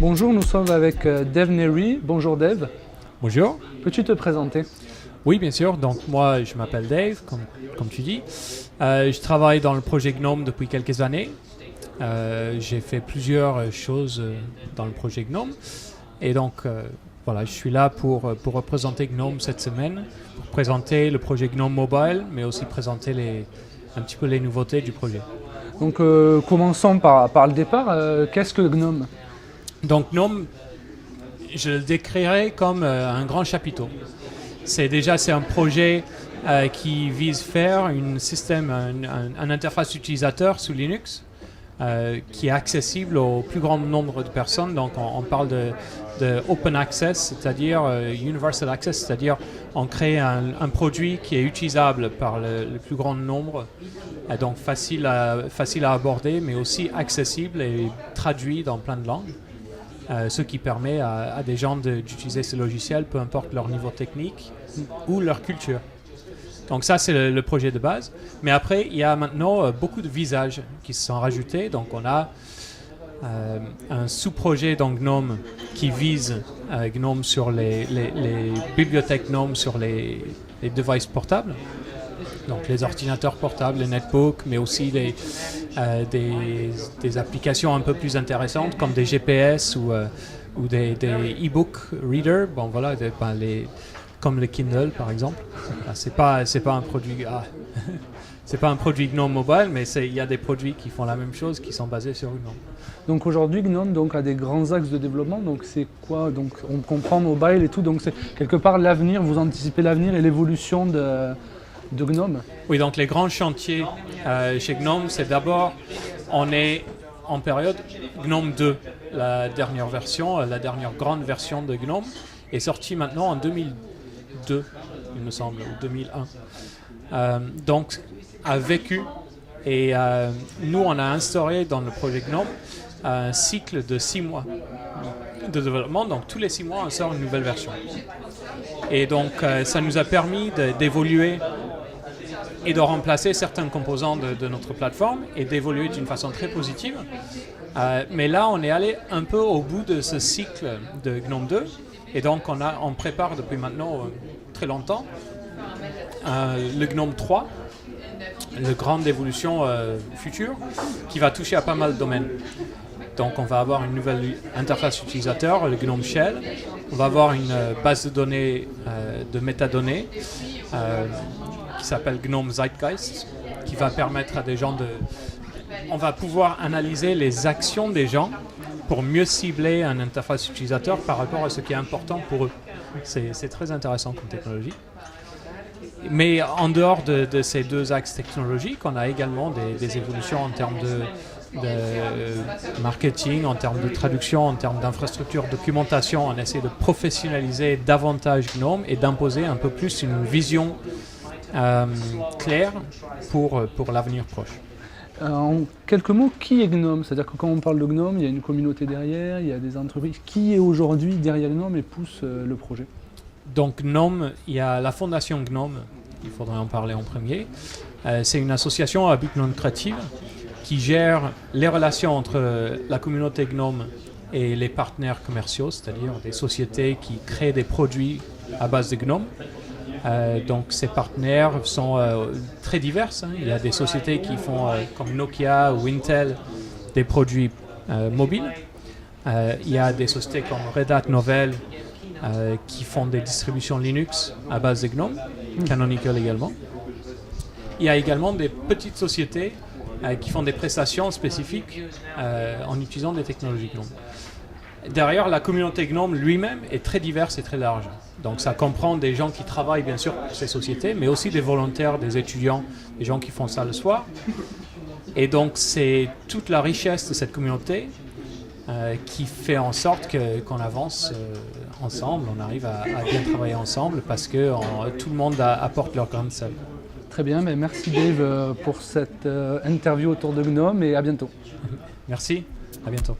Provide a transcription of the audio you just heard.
Bonjour, nous sommes avec Dev Neri. Bonjour Dev. Bonjour. Peux-tu te présenter? Oui, bien sûr. Donc moi, je m'appelle Dave, comme tu dis. Je travaille dans le projet GNOME depuis quelques années. J'ai fait plusieurs choses dans le projet GNOME. Et donc, voilà, je suis là pour représenter GNOME cette semaine, pour présenter le projet GNOME Mobile, mais aussi présenter un petit peu les nouveautés du projet. Donc, commençons par le départ. Qu'est-ce que GNOME? Donc GNOME, je le décrirais comme un grand chapiteau. C'est un projet qui vise faire un interface utilisateur sous Linux qui est accessible au plus grand nombre de personnes. Donc on parle de open access, c'est-à-dire universal access, c'est-à-dire on crée un produit qui est utilisable par le plus grand nombre, donc facile à aborder, mais aussi accessible et traduit dans plein de langues. Ce qui permet à des gens d'utiliser ce logiciel, peu importe leur niveau technique ou leur culture. Donc ça, c'est le projet de base. Mais après, il y a maintenant beaucoup de visages qui se sont rajoutés. Donc on a un sous-projet dans GNOME qui vise GNOME sur les bibliothèques GNOME sur les devices portables. Donc les ordinateurs portables, les netbooks, mais aussi des applications un peu plus intéressantes comme des GPS ou des e-book readers. Bon voilà, comme le Kindle par exemple. C'est pas un produit. C'est pas un produit GNOME Mobile, mais il y a des produits qui font la même chose, qui sont basés sur GNOME. Donc aujourd'hui, GNOME a des grands axes de développement. Donc c'est quoi? Donc on comprend mobile et tout. Donc c'est quelque part l'avenir. Vous anticipez l'avenir et l'évolution de GNOME? Oui, donc les grands chantiers chez GNOME, c'est d'abord, on est en période GNOME 2, la dernière grande version de GNOME, est sortie maintenant en 2002, il me semble, ou 2001. Donc, a vécu, et nous, on a instauré dans le projet GNOME un cycle de 6 mois de développement. Donc, tous les 6 mois, on sort une nouvelle version. Et donc, ça nous a permis d'évoluer et de remplacer certains composants de notre plateforme et d'évoluer d'une façon très positive. Mais là, on est allé un peu au bout de ce cycle de GNOME 2. Et donc, on prépare depuis maintenant très longtemps le GNOME 3, le grande évolution future, qui va toucher à pas mal de domaines. Donc, on va avoir une nouvelle interface utilisateur, le GNOME Shell. On va avoir une base de données, de métadonnées, qui s'appelle GNOME Zeitgeist, qui va permettre à des gens On va pouvoir analyser les actions des gens pour mieux cibler un interface utilisateur par rapport à ce qui est important pour eux. C'est très intéressant comme technologie. Mais en dehors de ces deux axes technologiques, on a également des évolutions en termes de marketing, en termes de traduction, en termes d'infrastructure, documentation. On essaie de professionnaliser davantage GNOME et d'imposer un peu plus une vision claire pour l'avenir proche. En quelques mots, qui est GNOME? C'est-à-dire que quand on parle de GNOME, il y a une communauté derrière, il y a des entreprises. Qui est aujourd'hui derrière GNOME et pousse le projet? Donc GNOME, il y a la fondation GNOME, il faudrait en parler en premier. C'est une association à but non lucratif qui gère les relations entre la communauté GNOME et les partenaires commerciaux, c'est-à-dire des sociétés qui créent des produits à base de GNOME. Donc ces partenaires sont très divers. Il y a des sociétés qui font, comme Nokia ou Intel, des produits mobiles. Il y a des sociétés comme Red Hat Novell qui font des distributions Linux à base de GNOME, Canonical également. Il y a également des petites sociétés qui font des prestations spécifiques en utilisant des technologies GNOME. Derrière, la communauté GNOME lui-même est très diverse et très large. Donc ça comprend des gens qui travaillent bien sûr pour ces sociétés, mais aussi des volontaires, des étudiants, des gens qui font ça le soir. Et donc c'est toute la richesse de cette communauté qui fait en sorte qu'on avance ensemble, on arrive à bien travailler ensemble parce que tout le monde apporte leur grain de sel. Très bien, mais merci Dave pour cette interview autour de GNOME et à bientôt. Merci, à bientôt.